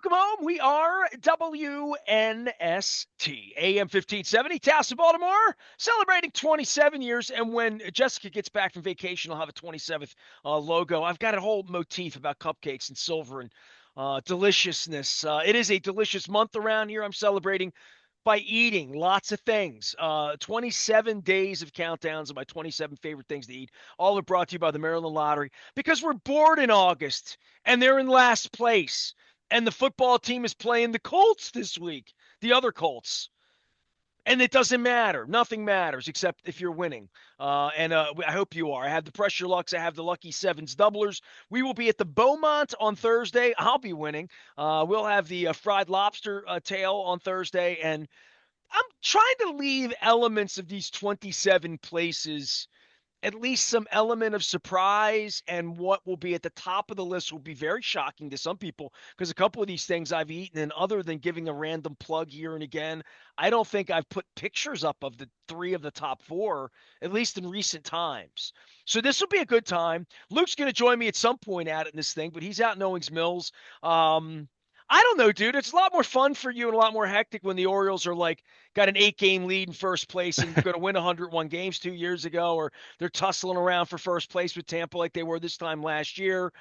Welcome home. We are WNST, AM 1570, Taos, Baltimore, celebrating 27 years. And when Jessica gets back from vacation, I'll have a 27th logo. I've got a whole motif about cupcakes and silver and deliciousness. It is a delicious month around here. I'm celebrating by eating lots of things. 27 days of countdowns of my 27 favorite things to eat. All are brought to you by the Maryland Lottery because we're bored in August and they're in last place. And the football team is playing the Colts this week, the other Colts. And it doesn't matter. Nothing matters except if you're winning. And I hope you are. I have the pressure lucks. I have the lucky sevens doublers. We will be at the Beaumont on Thursday. I'll be winning. We'll have the fried lobster tail on Thursday. And I'm trying to leave elements of these 27 places, at least some element of surprise, and what will be at the top of the list will be very shocking to some people because a couple of these things I've eaten, and other than giving a random plug here and again, I don't think I've put pictures up of the three of the top four, at least in recent times. So this will be a good time. Luke's going to join me at some point at it in this thing, but he's out in Owings Mills. I don't know, dude. It's a lot more fun for you and a lot more hectic when the Orioles are like got an 8-game lead in first place and going to win 101 games 2 years ago, or they're tussling around for first place with Tampa like they were this time last year.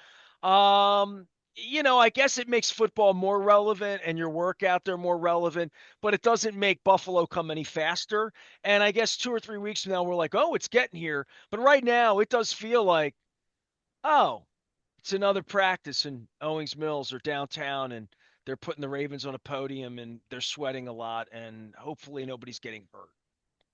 I guess it makes football more relevant and your work out there more relevant, but it doesn't make Buffalo come any faster. And I guess 2 or 3 weeks from now, we're like, oh, it's getting here. But right now, it does feel like, oh, it's another practice in Owings Mills or downtown, and they're putting the Ravens on a podium and they're sweating a lot, and hopefully nobody's getting hurt.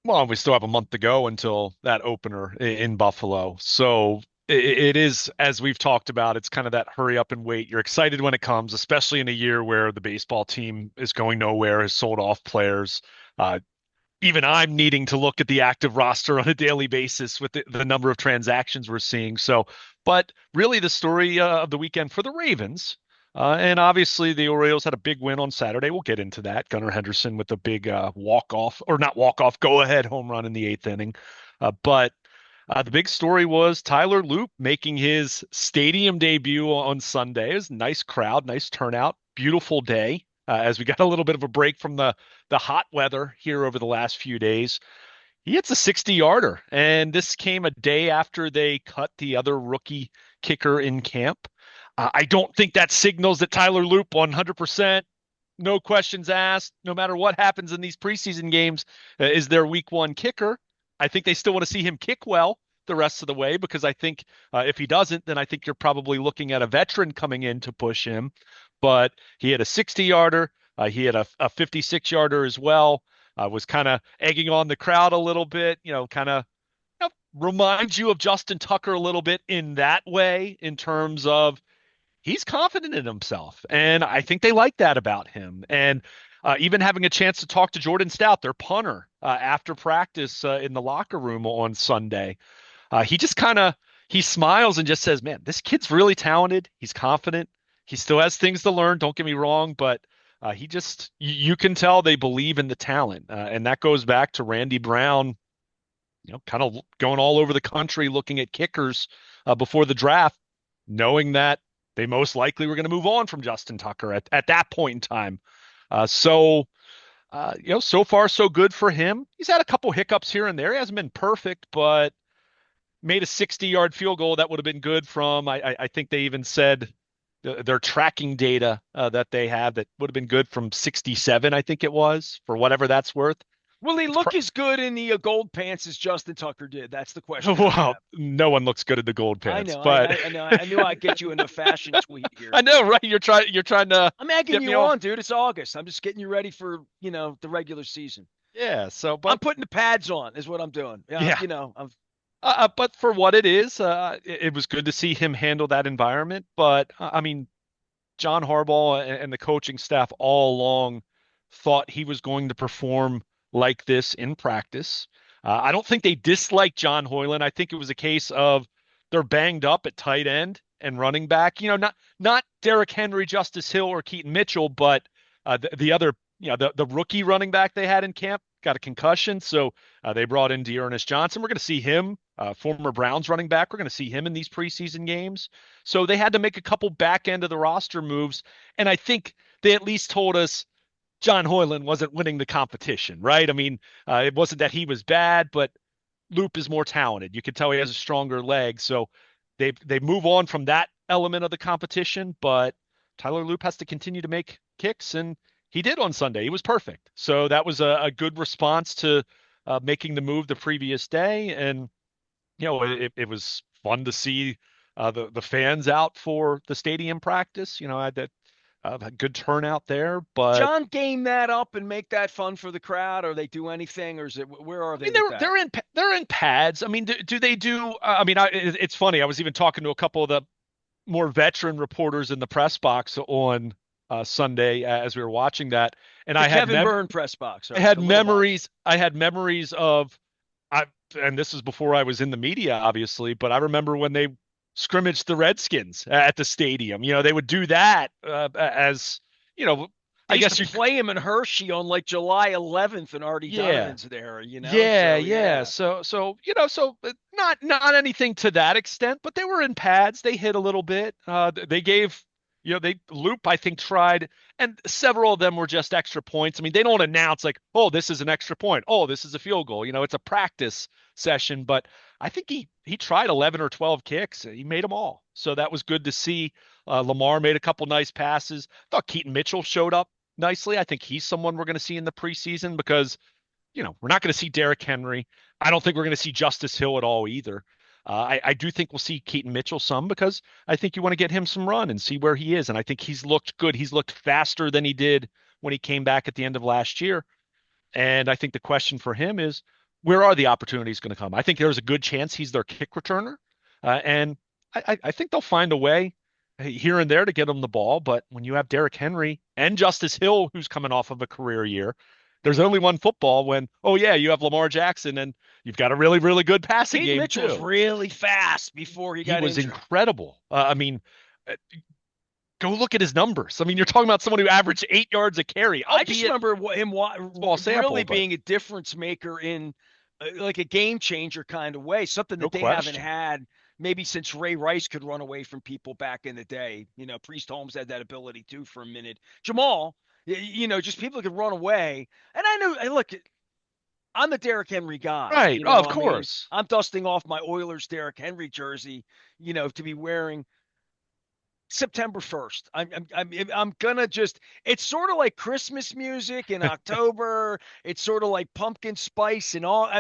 Well, we still have a month to go until that opener in Buffalo. So it is, as we've talked about, it's kind of that hurry up and wait. You're excited when it comes, especially in a year where the baseball team is going nowhere, has sold off players. Uh, Even I'm needing to look at the active roster on a daily basis with the number of transactions we're seeing. So, but really the story of the weekend for the Ravens, and obviously the Orioles had a big win on Saturday. We'll get into that. Gunnar Henderson with a big walk-off, or not walk-off, go-ahead home run in the eighth inning. But the big story was Tyler Loop making his stadium debut on Sunday. It was a nice crowd, nice turnout, beautiful day. As we got a little bit of a break from the hot weather here over the last few days. He hits a 60-yarder, and this came a day after they cut the other rookie kicker in camp. I don't think that signals that Tyler Loop 100%, no questions asked, no matter what happens in these preseason games, is their week one kicker. I think they still want to see him kick well the rest of the way because I think if he doesn't, then I think you're probably looking at a veteran coming in to push him. But he had a 60-yarder. He had a 56-yarder as well. Was kind of egging on the crowd a little bit, kind of reminds you of Justin Tucker a little bit in that way, in terms of he's confident in himself. And I think they like that about him. And even having a chance to talk to Jordan Stout, their punter, after practice in the locker room on Sunday, he just he smiles and just says, man, this kid's really talented. He's confident. He still has things to learn. Don't get me wrong, but you can tell they believe in the talent. And that goes back to Randy Brown, kind of going all over the country looking at kickers before the draft, knowing that they most likely were going to move on from Justin Tucker at that point in time. So far so good for him. He's had a couple hiccups here and there. He hasn't been perfect, but made a 60-yard field goal that would have been good from, I think they even said their tracking data that they have that would have been good from 67, I think it was, for whatever that's worth. Will he look as good in the gold pants as Justin Tucker did? That's the question. Well, no one looks good in the gold I pants, know. but I know. I knew I'd get you in a fashion tweet here. I know, right? You're trying to I'm egging get me you off. on, dude. It's August. I'm just getting you ready for, the regular season. Yeah. So, I'm but putting the pads on is what I'm doing. Yeah. yeah. I'm But for what it is, it was good to see him handle that environment. But I mean, John Harbaugh and the coaching staff all along thought he was going to perform like this in practice. I don't think they disliked John Hoyland. I think it was a case of they're banged up at tight end and running back. Not Derrick Henry, Justice Hill, or Keaton Mitchell, but the other, the rookie running back they had in camp got a concussion. So they brought in Dearness Johnson. We're going to see him, former Browns running back. We're going to see him in these preseason games. So they had to make a couple back end of the roster moves. And I think they at least told us John Hoyland wasn't winning the competition, right? I mean, it wasn't that he was bad, but Loop is more talented. You can tell he has a stronger leg. So they move on from that element of the competition, but Tyler Loop has to continue to make kicks, and he did on Sunday. He was perfect. So that was a good response to making the move the previous day, and it was fun to see the fans out for the stadium practice. I had that a good turnout there, but John game that up and make that fun for the crowd, or they do anything, or is it where are I they mean, with that? they're in pads. I mean, do they do? I mean, it's funny. I was even talking to a couple of the more veteran reporters in the press box on Sunday as we were watching that, and The Kevin Byrne press box, I right? had The little box. memories. I had memories of I, and this is before I was in the media, obviously, but I remember when they scrimmaged the Redskins at the stadium. They would do that as you know. They I used to guess you, play him in Hershey on like July 11th, and Artie yeah. Donovan's there. Yeah, So yeah. yeah, So not anything to that extent, but they were in pads. They hit a little bit. They gave, they Loop, I think, tried, and several of them were just extra points. I mean, they don't announce like, oh, this is an extra point. Oh, this is a field goal. It's a practice session, but I think he tried 11 or 12 kicks. He made them all. So that was good to see. Lamar made a couple nice passes. Thought Keaton Mitchell showed up nicely. I think he's someone we're going to see in the preseason because we're not going to see Derrick Henry. I don't think we're going to see Justice Hill at all either. I do think we'll see Keaton Mitchell some because I think you want to get him some run and see where he is. And I think he's looked good. He's looked faster than he did when he came back at the end of last year. And I think the question for him is, where are the opportunities going to come? I think there's a good chance he's their kick returner. And I think they'll find a way here and there to get him the ball. But when you have Derrick Henry and Justice Hill, who's coming off of a career year, there's only one football when, oh, yeah, you have Lamar Jackson and you've got a really, really good passing Keaton game, Mitchell was too. really fast before he He got was injured. incredible. I mean, uh, go look at his numbers. I mean, you're talking about someone who averaged 8 yards a carry, I just albeit remember him small really sample, but being a difference maker in like a game changer kind of way, something no that they haven't question. had maybe since Ray Rice could run away from people back in the day. Priest Holmes had that ability too for a minute. Jamal, just people could run away. And I know, look, I'm the Derrick Henry guy. Right. Oh, of I mean, course. I'm dusting off my Oilers Derrick Henry jersey, to be wearing September 1st. I'm gonna just it's sort of like Christmas music in October. It's sort of like pumpkin spice and all.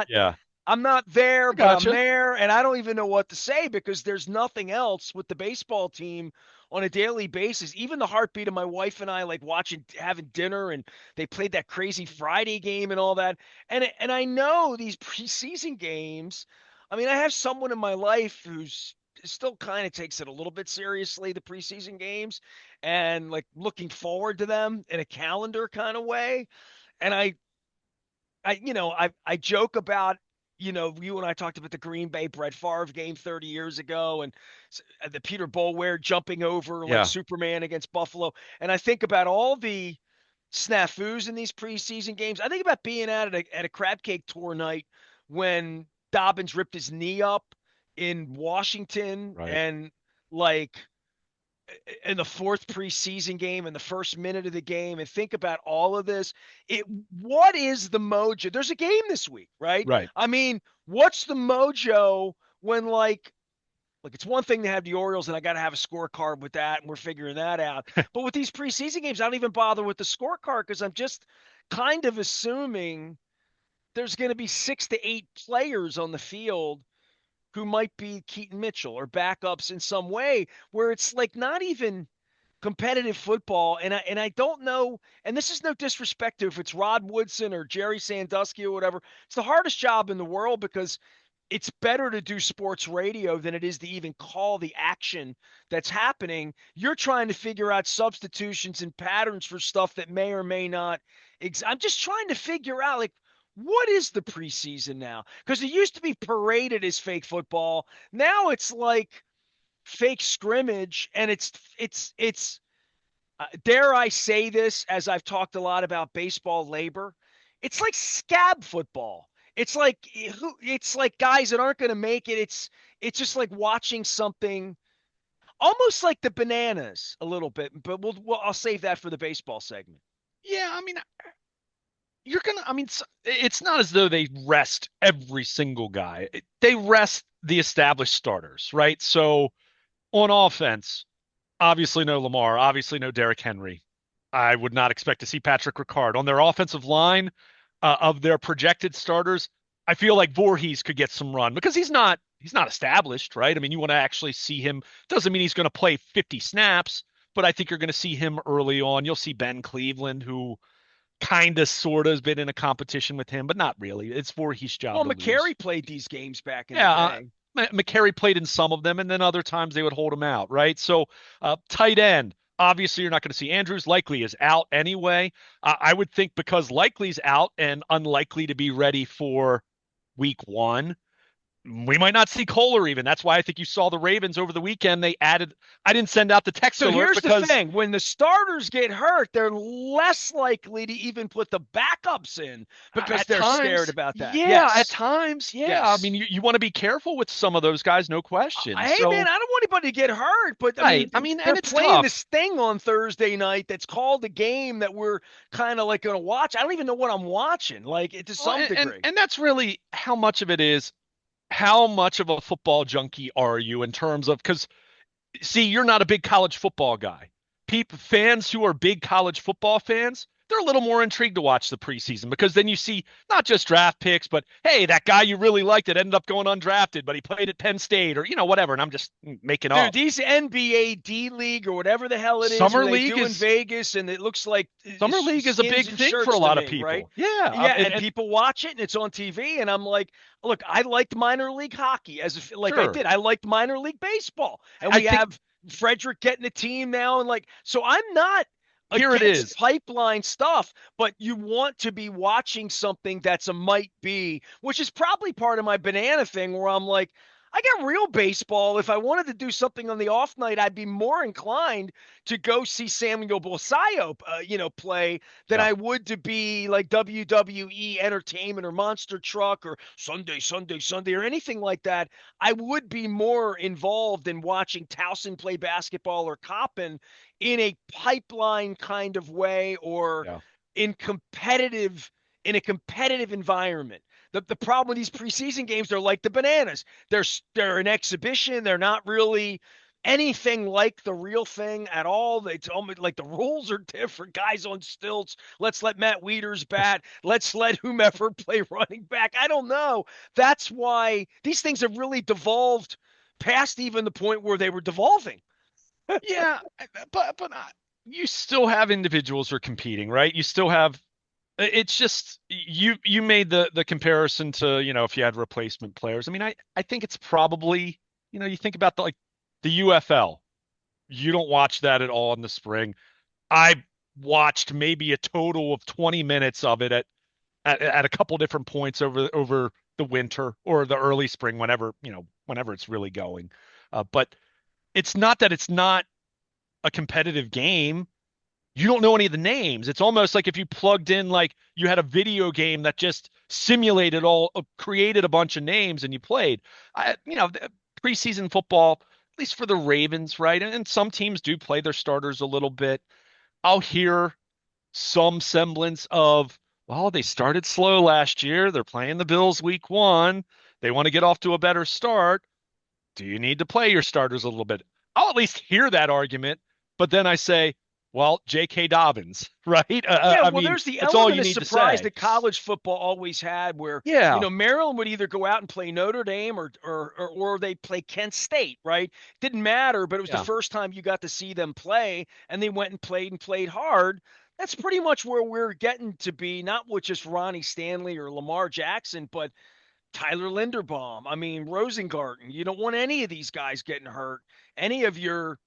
Yeah. I'm not there, I but I'm gotcha. there, and I don't even know what to say because there's nothing else with the baseball team on a daily basis. Even the heartbeat of my wife and I, like watching, having dinner, and they played that crazy Friday game and all that. And I know these preseason games. I mean, I have someone in my life who's still kind of takes it a little bit seriously, the preseason games, and like looking forward to them in a calendar kind of way. And I joke about, you and I talked about the Green Bay Brett Favre game 30 years ago and the Peter Boulware jumping over like Yeah. Superman against Buffalo. And I think about all the snafus in these preseason games. I think about being at a crab cake tour night when Dobbins ripped his knee up in Washington Right. and like in the fourth preseason game in the first minute of the game and think about all of this. What is the mojo? There's a game this week, right? Right. I mean, what's the mojo when like it's one thing to have the Orioles and I got to have a scorecard with that and we're figuring that out. But with these preseason games, I don't even bother with the scorecard because I'm just kind of assuming there's going to be 6 to 8 players on the field who might be Keaton Mitchell or backups in some way where it's like not even competitive football. And I don't know, and this is no disrespect to if it's Rod Woodson or Jerry Sandusky or whatever. It's the hardest job in the world because it's better to do sports radio than it is to even call the action that's happening. You're trying to figure out substitutions and patterns for stuff that may or may not. I'm just trying to figure out like what is the preseason now? Because it used to be paraded as fake football. Now it's like fake scrimmage, and it's dare I say this as I've talked a lot about baseball labor. it's like scab football. It's like guys that aren't going to make it. It's just like watching something almost like the bananas a little bit, but I'll save that for the baseball segment. Yeah, I mean, it's not as though they rest every single guy. They rest the established starters, right? So on offense, obviously no Lamar, obviously no Derrick Henry. I would not expect to see Patrick Ricard on their offensive line of their projected starters. I feel like Voorhees could get some run because he's not established, right? I mean, you want to actually see him. Doesn't mean he's going to play 50 snaps, but I think you're going to see him early on. You'll see Ben Cleveland, who kind of sort of has been in a competition with him, but not really. It's Voorhees' job Well, to lose. McCary played these games back in the Yeah, day. McCary played in some of them, and then other times they would hold him out, right? So, tight end. Obviously, you're not going to see Andrews. Likely is out anyway. I would think because Likely's out and unlikely to be ready for week one, we might not see Kohler even. That's why I think you saw the Ravens over the weekend. They added, I didn't send out the text So alert here's the because thing. When the starters get hurt, they're less likely to even put the backups in because at they're scared times, about that. yeah, at Yes. times, yeah. I Yes. mean, you want to be careful with some of those guys, no question. Hey man, So, I don't want anybody to get hurt, but I right. mean, I mean, they're and it's playing tough. this thing on Thursday night that's called a game that we're kind of like going to watch. I don't even know what I'm watching, like to Well, some degree. and that's really how much of it is. How much of a football junkie are you in terms of because see, you're not a big college football guy. People, fans who are big college football fans, they're a little more intrigued to watch the preseason because then you see not just draft picks, but hey, that guy you really liked that ended up going undrafted, but he played at Penn State or whatever. And I'm just making Dude, up. these NBA D League or whatever the hell it is where Summer they league do in is Vegas and it looks like Summer league is a skins big and thing for a shirts to lot of me, right? people. Yeah, Yeah, and and people watch it and it's on TV and I'm like, look, I liked minor league hockey as if like I sure. did. I liked minor league baseball. And I we think have Frederick getting a team now and like so I'm not here it against is. pipeline stuff, but you want to be watching something that's a might be, which is probably part of my banana thing where I'm like, I got real baseball. If I wanted to do something on the off night, I'd be more inclined to go see Samuel Bosayo, play than Yeah, I would to be like WWE Entertainment or Monster Truck or Sunday, Sunday, Sunday or anything like that. I would be more involved in watching Towson play basketball or Coppin in a pipeline kind of way or yeah. in competitive in a competitive environment. The problem with these preseason games, they're like the bananas. They're an exhibition. They're not really anything like the real thing at all. It's almost like the rules are different. Guys on stilts. Let's let Matt Wieters bat. Let's let whomever play running back. I don't know. That's why these things have really devolved past even the point where they were devolving. Yeah, but you still have individuals who are competing, right? You still have it's just you made the comparison to, if you had replacement players. I mean, I think it's probably, you think about the UFL. You don't watch that at all in the spring. I watched maybe a total of 20 minutes of it at a couple different points over the winter or the early spring, whenever it's really going. But it's not that it's not a competitive game. You don't know any of the names. It's almost like if you plugged in, like you had a video game that just simulated created a bunch of names and you played. Preseason football, at least for the Ravens, right? And some teams do play their starters a little bit. I'll hear some semblance of, well, they started slow last year. They're playing the Bills week one. They want to get off to a better start. Do you need to play your starters a little bit? I'll at least hear that argument, but then I say, well, J.K. Dobbins, right? Yeah, I well, mean, there's the that's all element you of need to surprise say. that college football always had, where Yeah, Maryland would either go out and play Notre Dame or they play Kent State, right? Didn't matter, but it was the yeah, first time you got to see them play, and they went and played hard. That's pretty much where we're getting to be, not with just Ronnie Stanley or Lamar Jackson, but Tyler Linderbaum. I mean, Rosengarten. You don't want any of these guys getting hurt. Any of your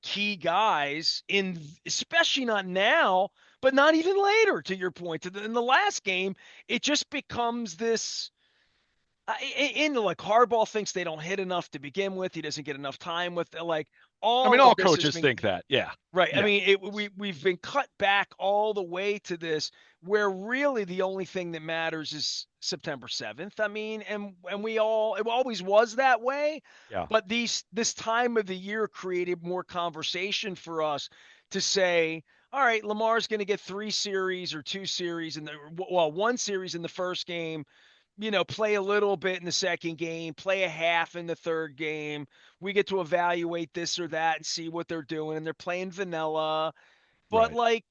key guys especially not now, but not even later. To your point, in the last game, it just becomes this. In like Harbaugh thinks they don't hit enough to begin with. He doesn't get enough time with like. I mean, all all of this has coaches been think that. Yeah. right. I Yeah. mean, we've been cut back all the way to this, where really the only thing that matters is September 7th. I mean, and we all it always was that way, Yeah. but this time of the year created more conversation for us to say, all right, Lamar's going to get 3 series or 2 series in the well, 1 series in the first game, play a little bit in the second game, play a half in the third game. We get to evaluate this or that and see what they're doing. And they're playing vanilla. But Right. like,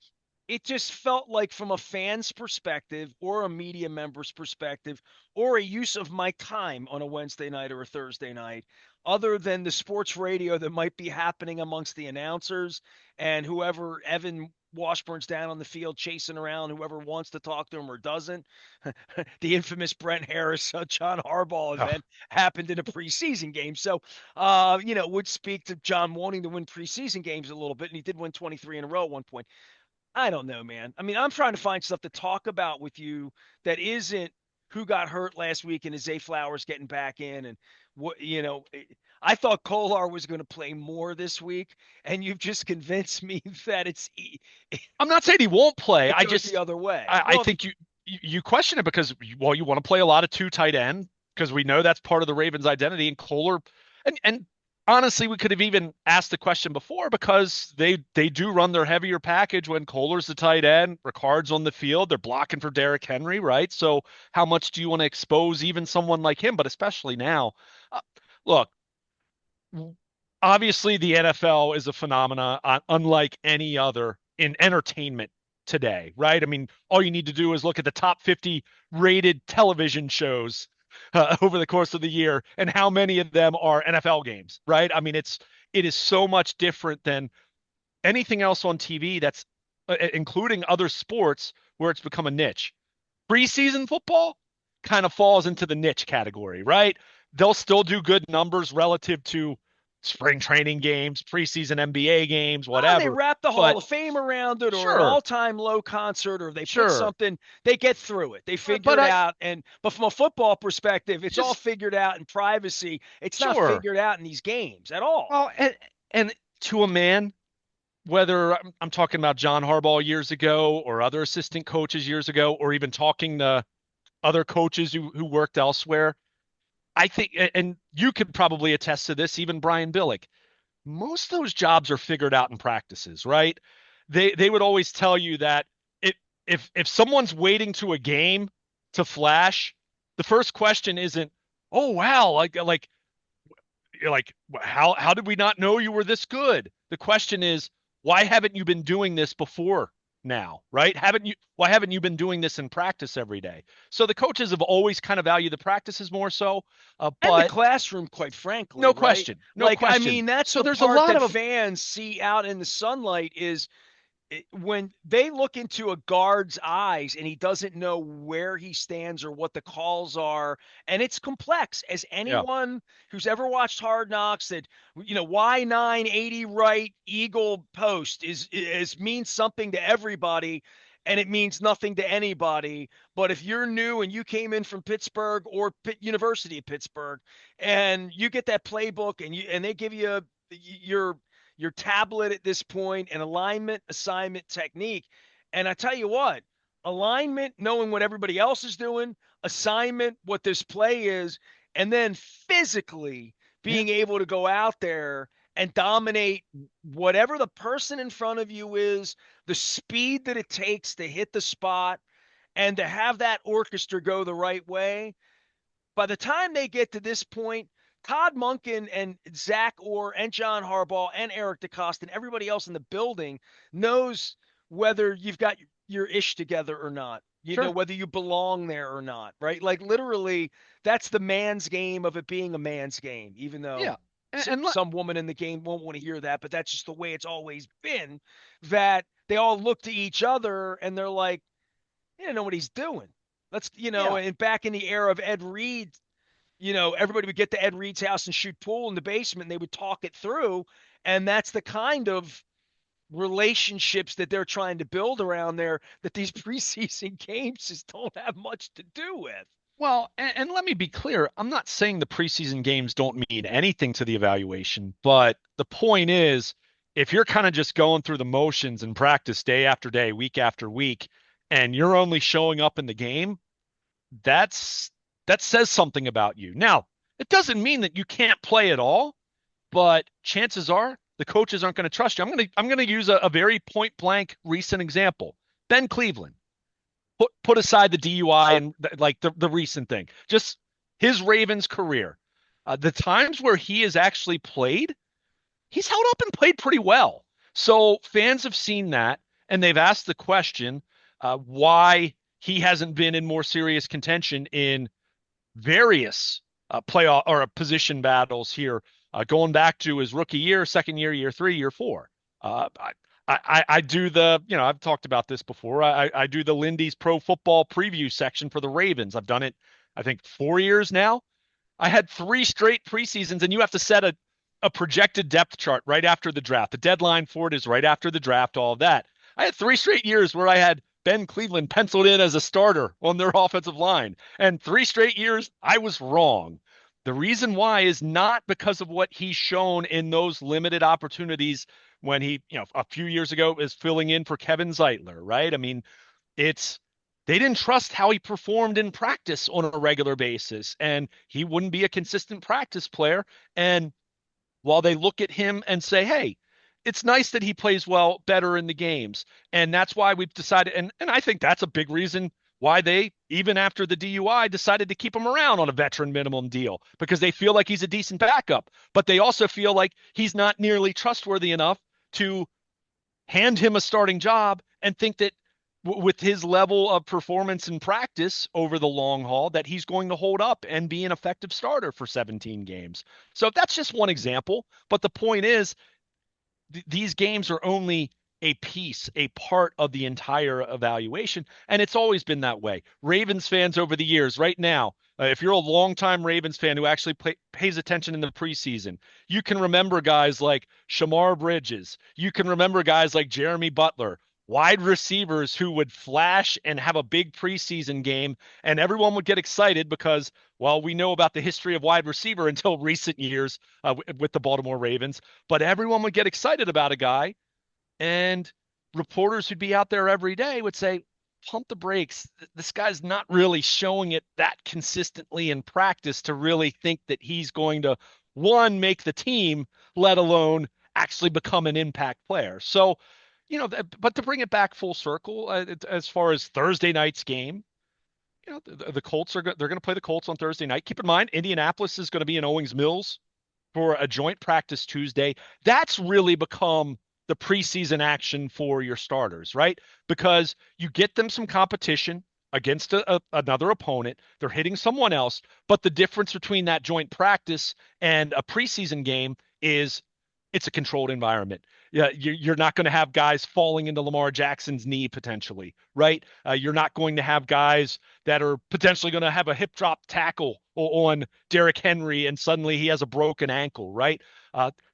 it just felt like, from a fan's perspective or a media member's perspective or a use of my time on a Wednesday night or a Thursday night, other than the sports radio that might be happening amongst the announcers and whoever Evan Washburn's down on the field chasing around, whoever wants to talk to him or doesn't. The infamous Brent Harris, John Harbaugh Oh, event happened in a preseason game. So, would speak to John wanting to win preseason games a little bit, and he did win 23 in a row at one point. I don't know, man. I mean, I'm trying to find stuff to talk about with you that isn't who got hurt last week and is Zay Flowers getting back in and I thought Kolar was going to play more this week, and you've just convinced me that I'm not saying he won't play. it I goes the just, other way. I Well, think you question it because, well, you want to play a lot of two tight end because we know that's part of the Ravens' identity. And Kohler, and honestly, we could have even asked the question before because they do run their heavier package when Kohler's the tight end, Ricard's on the field, they're blocking for Derrick Henry, right? So how much do you want to expose even someone like him, but especially now? Uh, Look, obviously the NFL is a phenomena unlike any other in entertainment today, right? I mean, all you need to do is look at the top 50 rated television shows over the course of the year and how many of them are NFL games, right? I mean, it is so much different than anything else on TV that's including other sports where it's become a niche. Preseason football kind of falls into the niche category, right? They'll still do good numbers relative to spring training games, preseason NBA games, they whatever. wrap the Hall But of Fame around it, or an sure, all-time low concert, or they put sure. something. They get through it. They figure But it I out. But from a football perspective, it's all just figured out in privacy. It's not sure. figured out in these games at all. Well, and to a man, whether I'm talking about John Harbaugh years ago or other assistant coaches years ago, or even talking to other coaches who worked elsewhere, I think, and you could probably attest to this, even Brian Billick, most of those jobs are figured out in practices, right? They would always tell you that it, if someone's waiting to a game to flash, the first question isn't, "Oh wow, like how did we not know you were this good?" The question is, why haven't you been doing this before now, right? Haven't you why haven't you been doing this in practice every day? So the coaches have always kind of valued the practices more so, And the but classroom, quite frankly, no right? question, no Like, I question. mean, that's So the there's a part lot that of fans see out in the sunlight is when they look into a guard's eyes and he doesn't know where he stands or what the calls are, and it's complex, as yeah, anyone who's ever watched Hard Knocks, that Y980 right eagle post is means something to everybody, and it means nothing to anybody. But if you're new and you came in from Pittsburgh or University of Pittsburgh, and you get that playbook and they give you your tablet at this point, and alignment, assignment, technique. And I tell you what, alignment, knowing what everybody else is doing, assignment, what this play is, and then physically yeah, being able to go out there and dominate whatever the person in front of you is, the speed that it takes to hit the spot, and to have that orchestra go the right way. By the time they get to this point, Todd Monken and Zach Orr and John Harbaugh and Eric DeCosta and everybody else in the building knows whether you've got your ish together or not. sure, Whether you belong there or not, right? Like, literally, that's the man's game of it being a man's game, even though yeah, and some woman in the game won't want to hear that, but that's just the way it's always been. That they all look to each other and they're like, he didn't know what he's doing. yeah, And back in the era of Ed Reed, everybody would get to Ed Reed's house and shoot pool in the basement, and they would talk it through. And that's the kind of relationships that they're trying to build around there that these preseason games just don't have much to do with. Well, and let me be clear, I'm not saying the preseason games don't mean anything to the evaluation, but the point is, if you're kind of just going through the motions and practice day after day, week after week, and you're only showing up in the game, that's that says something about you. Now, it doesn't mean that you can't play at all, but chances are the coaches aren't going to trust you. I'm going to use a very point blank recent example. Ben Cleveland. Put aside the DUI and like the recent thing. Just his Ravens career. The times where he has actually played, he's held up and played pretty well. So fans have seen that and they've asked the question why he hasn't been in more serious contention in various playoff or position battles here, going back to his rookie year, second year, year three, year four. I do I've talked about this before. I do the Lindy's Pro Football preview section for the Ravens. I've done it, I think, 4 years now. I had 3 straight preseasons, and you have to set a projected depth chart right after the draft. The deadline for it is right after the draft, all of that. I had 3 straight years where I had Ben Cleveland penciled in as a starter on their offensive line. And 3 straight years, I was wrong. The reason why is not because of what he's shown in those limited opportunities when he, a few years ago is filling in for Kevin Zeitler, right? I mean, it's they didn't trust how he performed in practice on a regular basis, and he wouldn't be a consistent practice player. And while they look at him and say, hey, it's nice that he plays well better in the games. And that's why we've decided, and I think that's a big reason why they, even after the DUI, decided to keep him around on a veteran minimum deal because they feel like he's a decent backup. But they also feel like he's not nearly trustworthy enough to hand him a starting job and think that with his level of performance and practice over the long haul that he's going to hold up and be an effective starter for 17 games. So that's just one example, but the point is these games are only a piece, a part of the entire evaluation. And it's always been that way. Ravens fans over the years, right now, if you're a longtime Ravens fan who actually pays attention in the preseason, you can remember guys like Shamar Bridges. You can remember guys like Jeremy Butler, wide receivers who would flash and have a big preseason game. And everyone would get excited because, well, we know about the history of wide receiver until recent years with the Baltimore Ravens. But everyone would get excited about a guy, and reporters who'd be out there every day would say, pump the brakes. This guy's not really showing it that consistently in practice to really think that he's going to, one, make the team, let alone actually become an impact player. So, but to bring it back full circle, as far as Thursday night's game, the Colts they're going to play the Colts on Thursday night. Keep in mind, Indianapolis is going to be in Owings Mills for a joint practice Tuesday. That's really become the preseason action for your starters, right? Because you get them some competition against another opponent. They're hitting someone else. But the difference between that joint practice and a preseason game is it's a controlled environment. Yeah, you're not going to have guys falling into Lamar Jackson's knee potentially, right? You're not going to have guys that are potentially going to have a hip drop tackle on Derrick Henry and suddenly he has a broken ankle, right?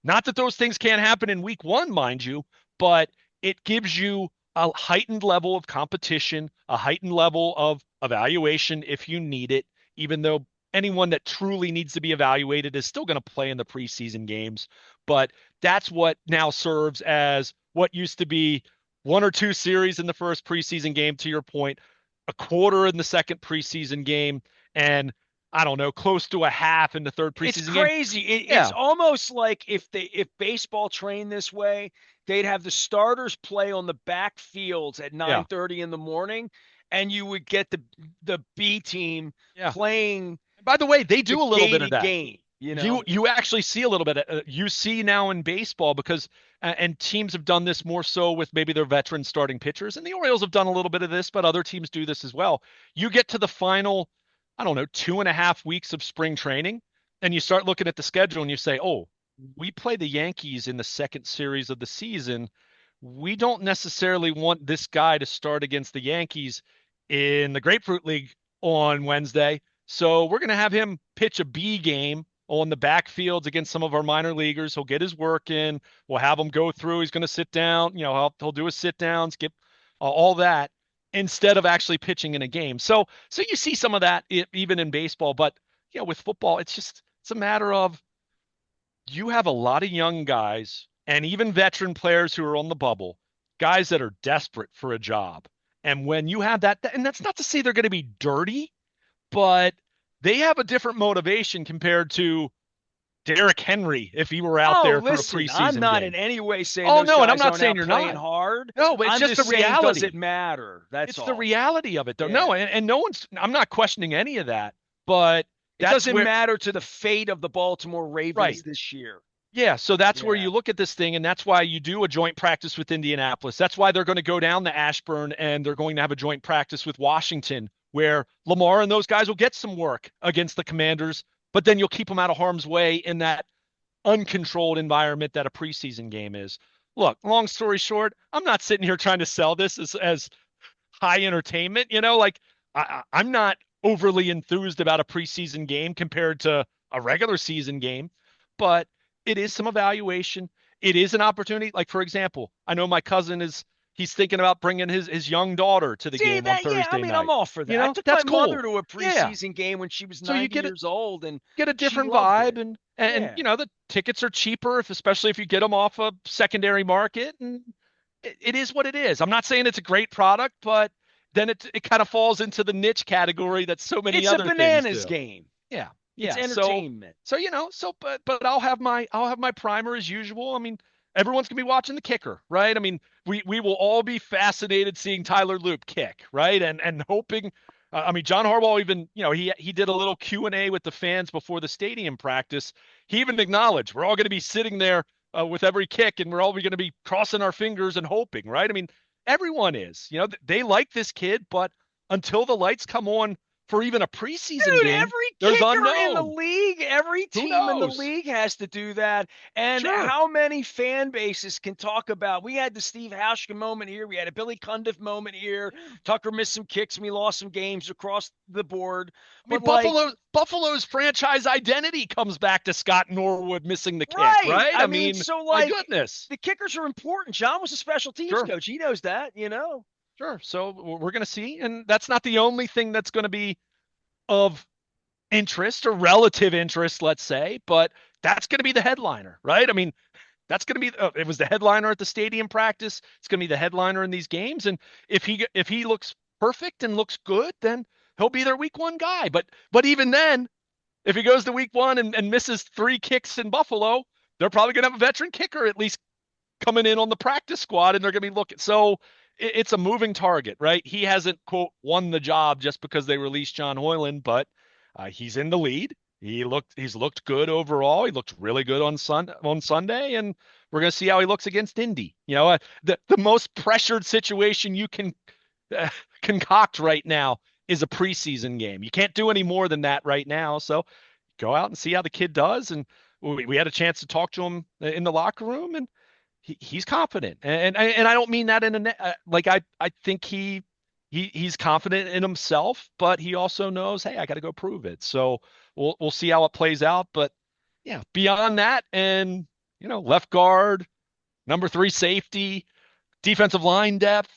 Not that those things can't happen in week one, mind you, but it gives you a heightened level of competition, a heightened level of evaluation if you need it, even though anyone that truly needs to be evaluated is still going to play in the preseason games. But that's what now serves as what used to be 1 or 2 series in the first preseason game, to your point, a quarter in the second preseason game, and I don't know, close to a half in the third It's preseason game. crazy. It's Yeah, almost like if baseball trained this way, they'd have the starters play on the back fields at yeah, 9:30 in the morning, and you would get the B team yeah. playing And by the way, they the do a little bit of gated that. game, you You know? you actually see a little bit. You see now in baseball because and teams have done this more so with maybe their veteran starting pitchers, and the Orioles have done a little bit of this, but other teams do this as well. You get to the final, I don't know, 2.5 weeks of spring training, and you start looking at the schedule and you say, oh, we play the Yankees in the second series of the season. We don't necessarily want this guy to start against the Yankees in the Grapefruit League on Wednesday. So we're going to have him pitch a B game on the backfields against some of our minor leaguers. He'll get his work in. We'll have him go through. He's going to sit down. He'll do his sit downs, get all that. instead of actually pitching in a game. So you see some of that even in baseball, but with football, it's a matter of you have a lot of young guys and even veteran players who are on the bubble, guys that are desperate for a job. And when you have that, and that's not to say they're going to be dirty, but they have a different motivation compared to Derrick Henry if he were out Oh, there for a listen, I'm preseason not in game. any way saying Oh those no, and I'm guys not aren't saying out you're playing not. hard. No, but it's I'm just just the saying, does it reality. matter? That's It's the all. reality of it, though. No, Yeah. and no one's. I'm not questioning any of that, but It that's doesn't where. matter to the fate of the Baltimore Ravens Right. this year. Yeah, so that's where Yeah. you look at this thing, and that's why you do a joint practice with Indianapolis. That's why they're going to go down to Ashburn and they're going to have a joint practice with Washington, where Lamar and those guys will get some work against the Commanders, but then you'll keep them out of harm's way in that uncontrolled environment that a preseason game is. Look, long story short, I'm not sitting here trying to sell this as high entertainment. Like I'm not overly enthused about a preseason game compared to a regular season game, but it is some evaluation. It is an opportunity. Like, for example, I know my cousin he's thinking about bringing his young daughter to the See game on that? Yeah, I Thursday mean, I'm night. all for that. I took my That's mother cool. to a Yeah. preseason game when she was So you 90 years old, and get a she different loved vibe it. and Yeah. the tickets are cheaper especially if you get them off a secondary market, and it is what it is. I'm not saying it's a great product, but then it kind of falls into the niche category that so many It's a other things bananas do. game. Yeah. It's Yeah. entertainment. But I'll have my primer as usual. I mean, everyone's gonna be watching the kicker, right? I mean, we will all be fascinated seeing Tyler Loop kick, right? And hoping. I mean, John Harbaugh even, he did a little Q&A with the fans before the stadium practice. He even acknowledged we're all going to be sitting there with every kick, and we're all going to be crossing our fingers and hoping, right? I mean, everyone is. They like this kid, but until the lights come on for even a preseason Dude, game, every there's kicker in the unknown. league, every Who team in the knows? league has to do that. And Sure. how many fan bases can talk about? We had the Steve Hauschka moment here. We had a Billy Cundiff moment here. Yeah. Tucker missed some kicks and we lost some games across the board. I mean, But like, Buffalo's franchise identity comes back to Scott Norwood missing the kick, right. right? I I mean, mean, so my like goodness. the kickers are important. John was a special teams Sure. coach. He knows that. Sure. So we're going to see, and that's not the only thing that's going to be of interest or relative interest, let's say, but that's going to be the headliner, right? I mean, that's going to be it was the headliner at the stadium practice. It's going to be the headliner in these games, and if he looks perfect and looks good, then he'll be their week one guy. But even then, if he goes to week one and misses 3 kicks in Buffalo, they're probably going to have a veteran kicker at least coming in on the practice squad, and they're going to be looking. So it's a moving target, right? He hasn't, quote, won the job just because they released John Hoyland, but he's in the lead. He's looked good overall. He looked really good on Sunday, and we're going to see how he looks against Indy. The most pressured situation you can uh, concoct right now is a preseason game. You can't do any more than that right now. So go out and see how the kid does. And we had a chance to talk to him in the locker room, and he's confident, and I don't mean that in like I think he's confident in himself, but he also knows, hey, I got to go prove it. So we'll see how it plays out. But yeah, beyond that, and left guard, number 3 safety, defensive line depth,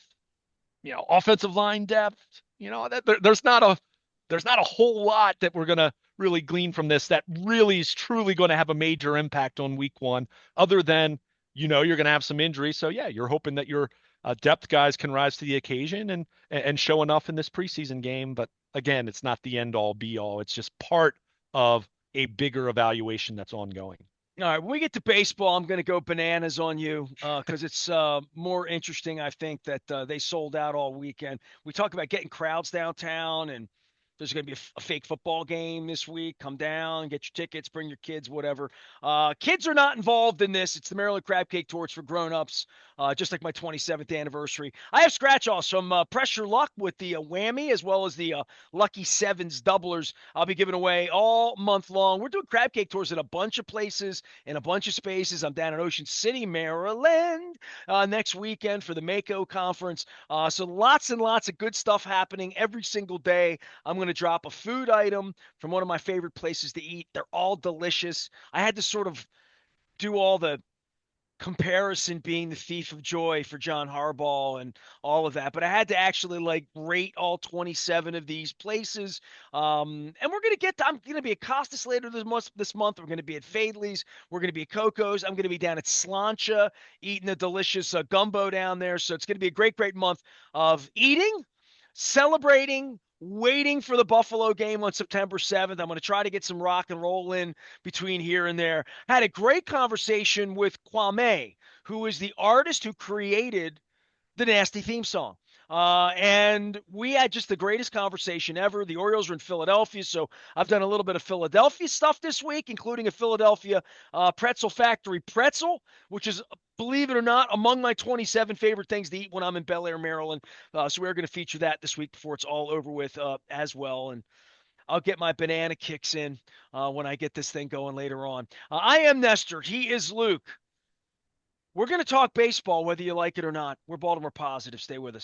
offensive line depth, there's not a whole lot that we're gonna really glean from this that really is truly going to have a major impact on week one, other than you're going to have some injuries. So yeah, you're hoping that your depth guys can rise to the occasion and show enough in this preseason game. But again, it's not the end all be all. It's just part of a bigger evaluation that's ongoing. All right, when we get to baseball, I'm going to go bananas on you because it's more interesting, I think, that they sold out all weekend. We talk about getting crowds downtown, and there's going to be a fake football game this week. Come down, get your tickets, bring your kids, whatever. Kids are not involved in this. It's the Maryland Crab Cake Tour. It's for grown-ups, just like my 27th anniversary. I have scratch-offs from Pressure Luck with the whammy as well as the Lucky Sevens doublers I'll be giving away all month long. We're doing crab cake tours in a bunch of places, in a bunch of spaces. I'm down in Ocean City, Maryland next weekend for the Mako conference. So lots and lots of good stuff happening every single day. I'm going to drop a food item from one of my favorite places to eat. They're all delicious. I had to sort of do all the comparison being the thief of joy for John Harbaugh and all of that. But I had to actually like rate all 27 of these places. And we're gonna I'm gonna be at Costas later this month. We're gonna be at Fadley's. We're gonna be at Coco's. I'm gonna be down at Slancha eating a delicious gumbo down there. So it's gonna be a great month of eating, celebrating, waiting for the Buffalo game on September 7th. I'm going to try to get some rock and roll in between here and there. Had a great conversation with Kwame, who is the artist who created the Nasty theme song. And we had just the greatest conversation ever. The Orioles are in Philadelphia, so I've done a little bit of Philadelphia stuff this week, including a Philadelphia Pretzel Factory pretzel, which is, believe it or not, among my 27 favorite things to eat when I'm in Bel Air, Maryland. So we're going to feature that this week before it's all over with as well. And I'll get my banana kicks in when I get this thing going later on. I am Nestor. He is Luke. We're going to talk baseball, whether you like it or not. We're Baltimore positive. Stay with us.